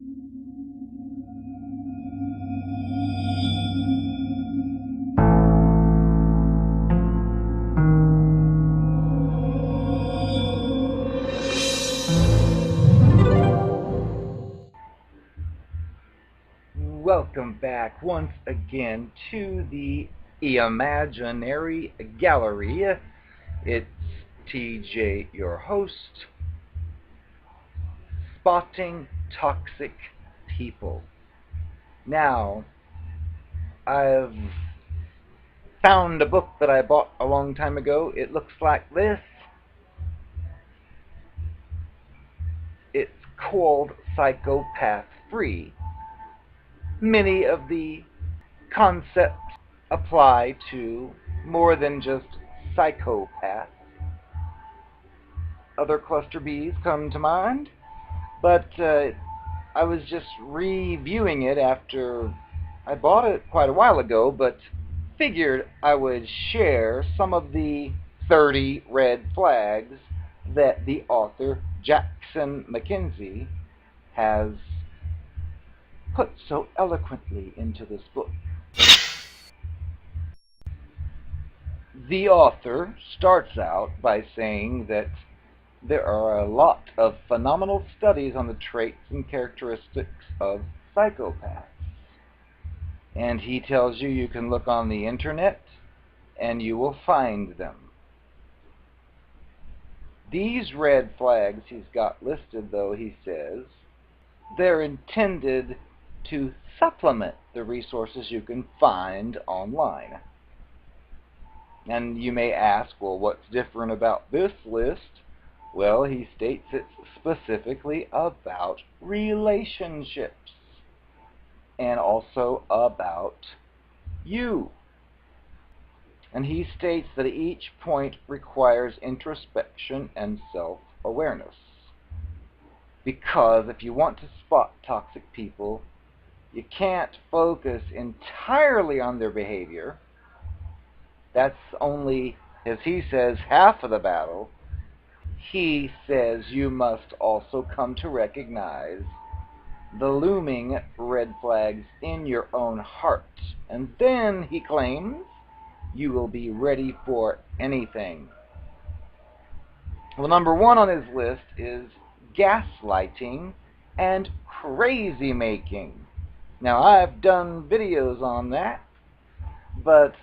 Welcome back once again to the Imaginary Gallery. It's TJ, your host, spotting toxic people. Now, I've found a book that I bought a long time ago. It looks like this. It's called Psychopath Free. Many of the concepts apply to more than just psychopaths. Other cluster Bs come to mind, but I was just reviewing it after I bought it quite a while ago, but figured I would share some of the 30 red flags that the author Jackson Mackenzie has put so eloquently into this book. The author starts out by saying that there are a lot of phenomenal studies on the traits and characteristics of psychopaths. And he tells you can look on the internet and you will find them. These red flags he's got listed, though, he says, they're intended to supplement the resources you can find online. And you may ask, well, what's different about this list? Well, he states it's specifically about relationships and also about you. And he states that each point requires introspection and self-awareness. Because if you want to spot toxic people, you can't focus entirely on their behavior. That's only, as he says, half of the battle. He says you must also come to recognize the looming red flags in your own heart. And then, he claims, you will be ready for anything. Well, number one on his list is gaslighting and crazy making. Now, I've done videos on that, but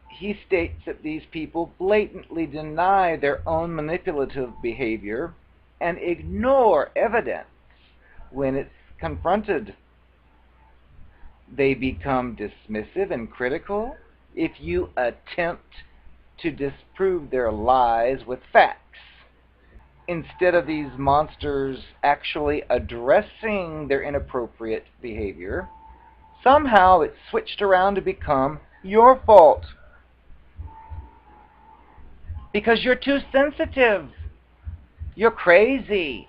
he states that these people blatantly deny their own manipulative behavior and ignore evidence when it's confronted. They become dismissive and critical if you attempt to disprove their lies with facts. Instead of these monsters actually addressing their inappropriate behavior, somehow it's switched around to become your fault. Because you're too sensitive. You're crazy.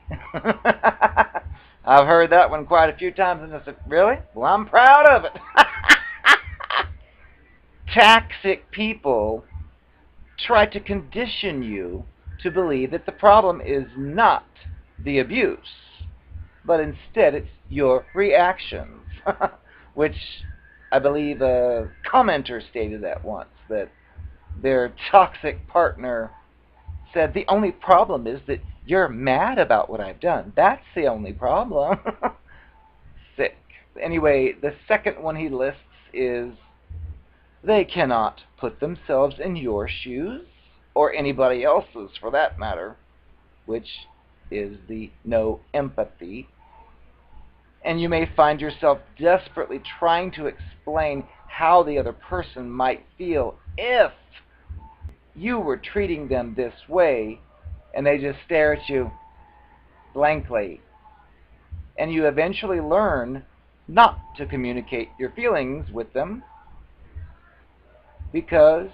I've heard that one quite a few times, and I said, really? Well, I'm proud of it. Toxic people try to condition you to believe that the problem is not the abuse, but instead it's your reactions, which I believe a commenter stated that once, that their toxic partner said, the only problem is that you're mad about what I've done. That's the only problem. Sick. Anyway, the second one he lists is they cannot put themselves in your shoes, or anybody else's for that matter, which is the no empathy. And you may find yourself desperately trying to explain how the other person might feel if you were treating them this way, and they just stare at you blankly. And you eventually learn not to communicate your feelings with them because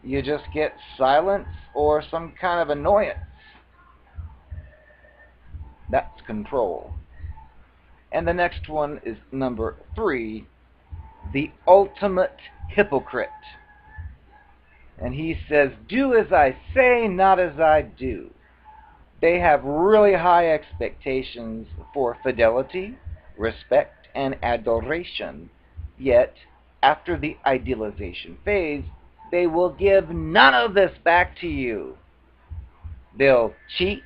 you just get silence or some kind of annoyance. That's control. And the next one is number 3, the ultimate hypocrite. And he says, do as I say, not as I do. They have really high expectations for fidelity, respect, and adoration. Yet, after the idealization phase, they will give none of this back to you. They'll cheat,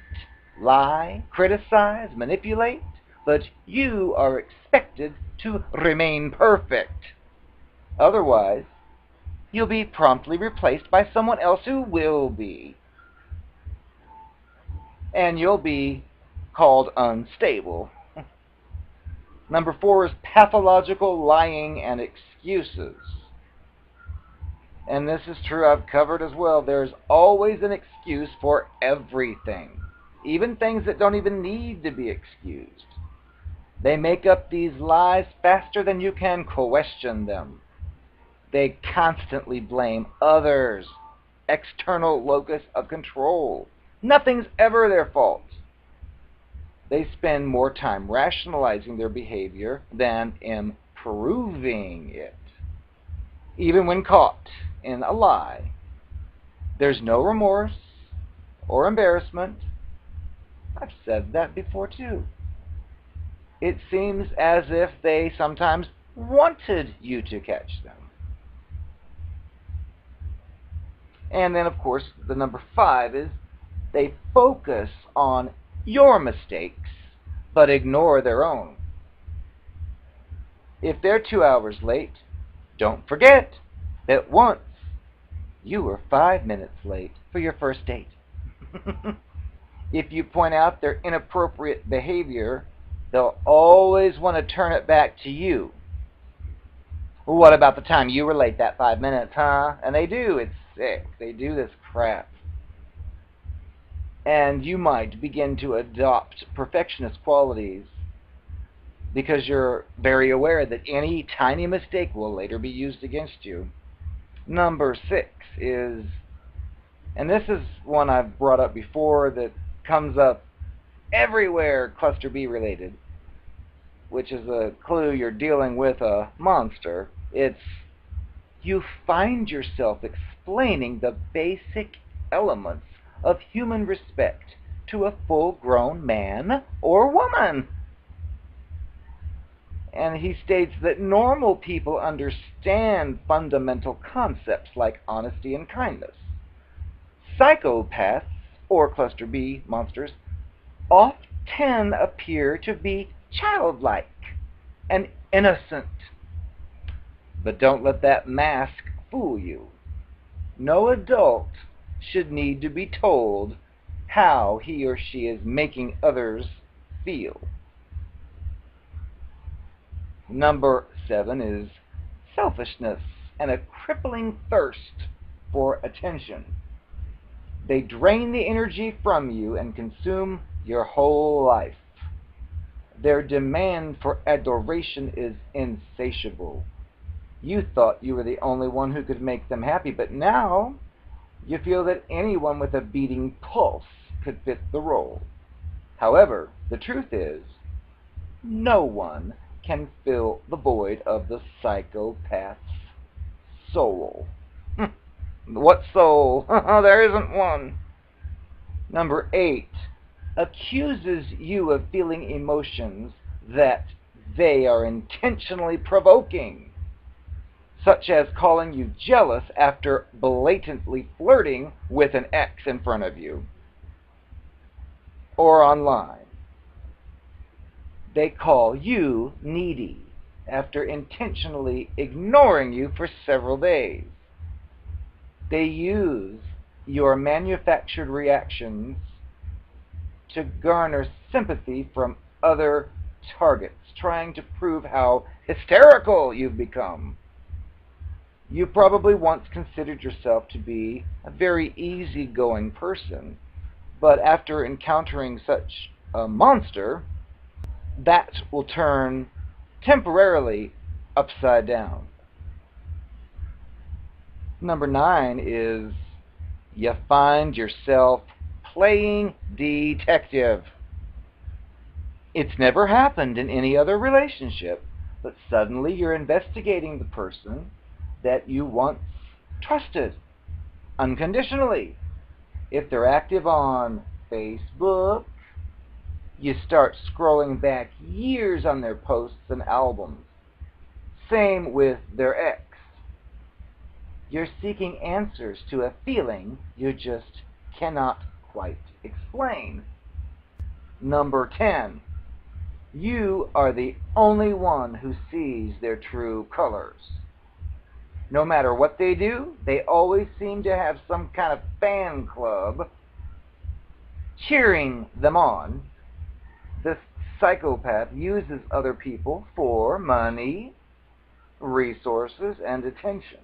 lie, criticize, manipulate, but you are expected to remain perfect. Otherwise, you'll be promptly replaced by someone else who will be. And you'll be called unstable. Number 4 is pathological lying and excuses. And this is true, I've covered as well. There's always an excuse for everything, even things that don't even need to be excused. They make up these lies faster than you can question them. They constantly blame others, external locus of control. Nothing's ever their fault. They spend more time rationalizing their behavior than improving it. Even when caught in a lie, there's no remorse or embarrassment. I've said that before too. It seems as if they sometimes wanted you to catch them. And then, of course, the number 5 is they focus on your mistakes but ignore their own. If they're 2 hours late, don't forget that once you were 5 minutes late for your first date. If you point out their inappropriate behavior, they'll always want to turn it back to you. What about the time you were late that 5 minutes, huh? And they do. It's sick. They do this crap. And you might begin to adopt perfectionist qualities because you're very aware that any tiny mistake will later be used against you. Number 6 is, and this is one I've brought up before that comes up everywhere cluster B related, which is a clue you're dealing with a monster. It's you find yourself explaining the basic elements of human respect to a full-grown man or woman. And he states that normal people understand fundamental concepts like honesty and kindness. Psychopaths, or cluster B monsters, often appear to be childlike and innocent. But don't let that mask fool you. No adult should need to be told how he or she is making others feel. Number 7 is selfishness and a crippling thirst for attention. They drain the energy from you and consume your whole life. Their demand for adoration is insatiable. You thought you were the only one who could make them happy, but now you feel that anyone with a beating pulse could fit the role. However, the truth is, no one can fill the void of the psychopath's soul. What soul? There isn't one. Number 8 accuses you of feeling emotions that they are intentionally provoking, such as calling you jealous after blatantly flirting with an ex in front of you or online. They call you needy after intentionally ignoring you for several days. They use your manufactured reactions to garner sympathy from other targets, trying to prove how hysterical you've become. You probably once considered yourself to be a very easygoing person, but after encountering such a monster, that will turn temporarily upside down. Number 9 is you find yourself playing detective. It's never happened in any other relationship, but suddenly you're investigating the person that you once trusted unconditionally. If they're active on Facebook, you start scrolling back years on their posts and albums. Same with their ex. You're seeking answers to a feeling you just cannot quite explain. Number 10. You are the only one who sees their true colors. No matter what they do, they always seem to have some kind of fan club cheering them on. This psychopath uses other people for money, resources, and attention.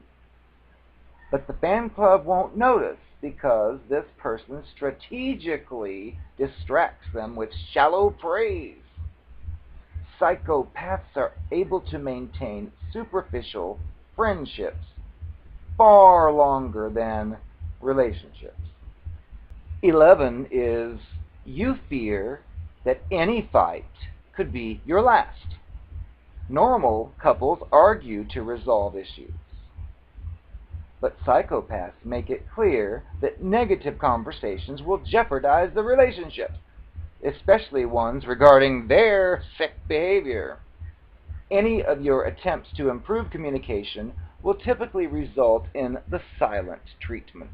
But the fan club won't notice because this person strategically distracts them with shallow praise. Psychopaths are able to maintain superficial friendships far longer than relationships. 11 is you fear that any fight could be your last. Normal couples argue to resolve issues, but psychopaths make it clear that negative conversations will jeopardize the relationship, especially ones regarding their sick behavior. Any of your attempts to improve communication will typically result in the silent treatment.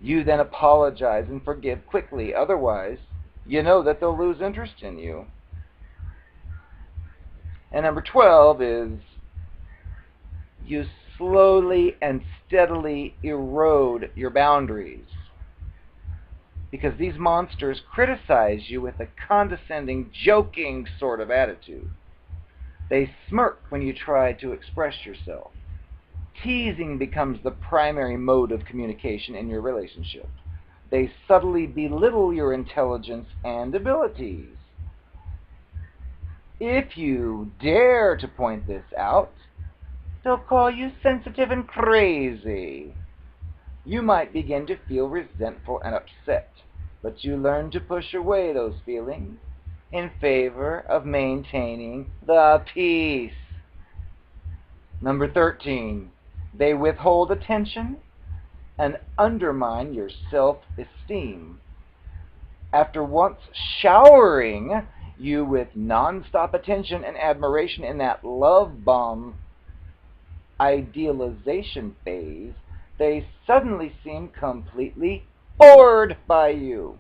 You then apologize and forgive quickly, otherwise, you know that they'll lose interest in you. And number 12 is you slowly and steadily erode your boundaries, because these monsters criticize you with a condescending, joking sort of attitude. They smirk when you try to express yourself. Teasing becomes the primary mode of communication in your relationship. They subtly belittle your intelligence and abilities. If you dare to point this out, they'll call you sensitive and crazy. You might begin to feel resentful and upset, but you learn to push away those feelings in favor of maintaining the peace. Number 13, they withhold attention and undermine your self-esteem. After once showering you with non-stop attention and admiration in that love bomb idealization phase, they suddenly seem completely bored by you.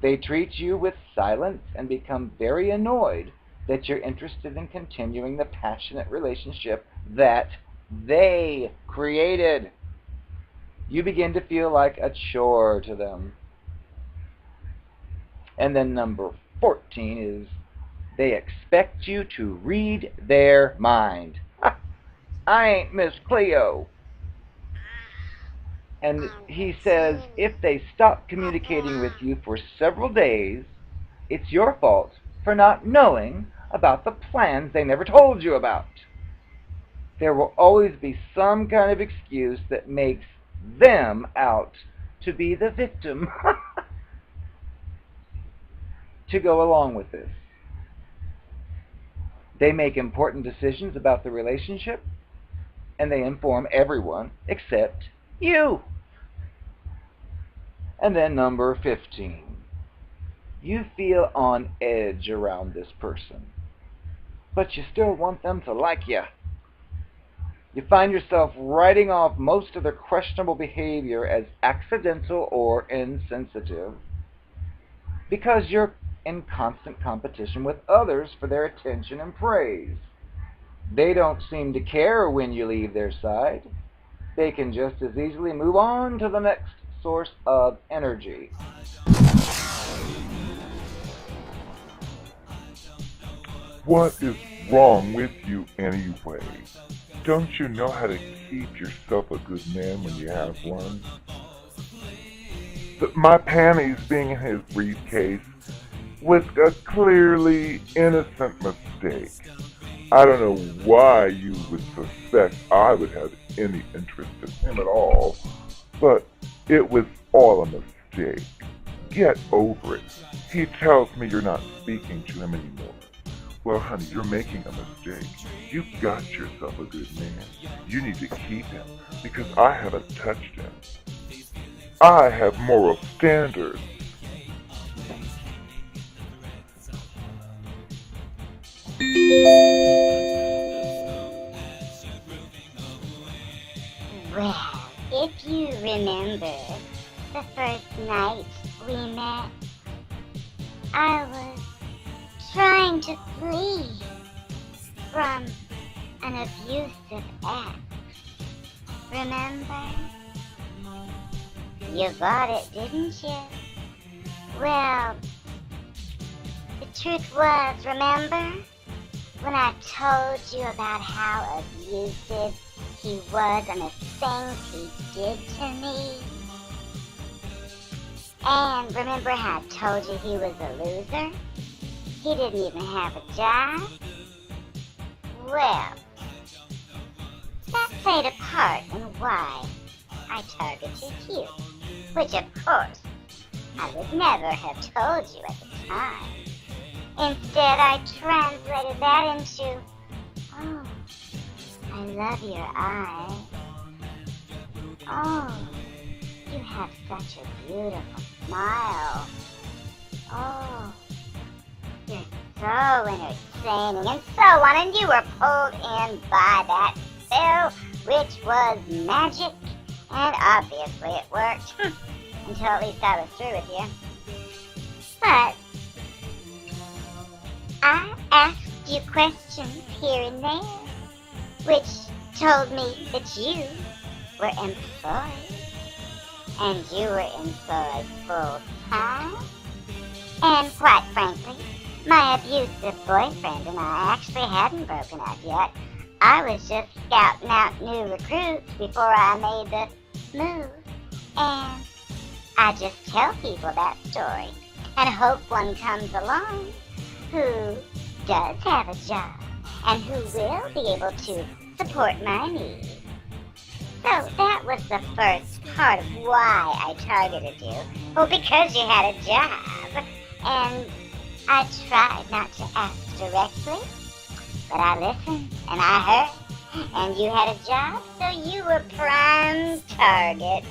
They treat you with silence and become very annoyed that you're interested in continuing the passionate relationship that they created. You begin to feel like a chore to them. And then number 14 is they expect you to read their mind. I ain't Miss Cleo. And he says if they stop communicating with you for several days, it's your fault for not knowing about the plans they never told you about. There will always be some kind of excuse that makes them out to be the victim to go along with this. They make important decisions about the relationship, and they inform everyone except you. And then number 15. You feel on edge around this person, but you still want them to like you. You find yourself writing off most of their questionable behavior as accidental or insensitive because you're in constant competition with others for their attention and praise. They don't seem to care when you leave their side. They can just as easily move on to the next source of energy. What is wrong with you anyway? Don't you know how to keep yourself a good man when you have one? My panties being in his briefcase was a clearly innocent mistake. I don't know why you would suspect I would have any interest in him at all, but it was all a mistake. Get over it. He tells me you're not speaking to him anymore. Well, honey, you're making a mistake. You got yourself a good man. You need to keep him because I haven't touched him. I have moral standards. Well, if you remember the first night we met, I was trying to flee from an abusive ex. Remember? You bought it, didn't you? Well, the truth was, remember? When I told you about how abusive he was and the things he did to me? And remember how I told you he was a loser? He didn't even have a job? Well, that played a part in why I targeted you. Which, of course, I would never have told you at the time. Instead, I translated that into, oh, I love your eyes. Oh, you have such a beautiful smile. Oh, you're so entertaining, and so on, and you were pulled in by that spell, which was magic, and obviously it worked, until at least I was through with you. But I asked you questions here and there, which told me that you were employed, and you were employed full time. And quite frankly, my abusive boyfriend and I actually hadn't broken up yet. I was just scouting out new recruits before I made the move. And I just tell people that story and hope one comes along who does have a job and who will be able to support my needs. So that was the first part of why I targeted you. Well, because you had a job. And I tried not to ask directly, but I listened and I heard. And you had a job, so you were prime target.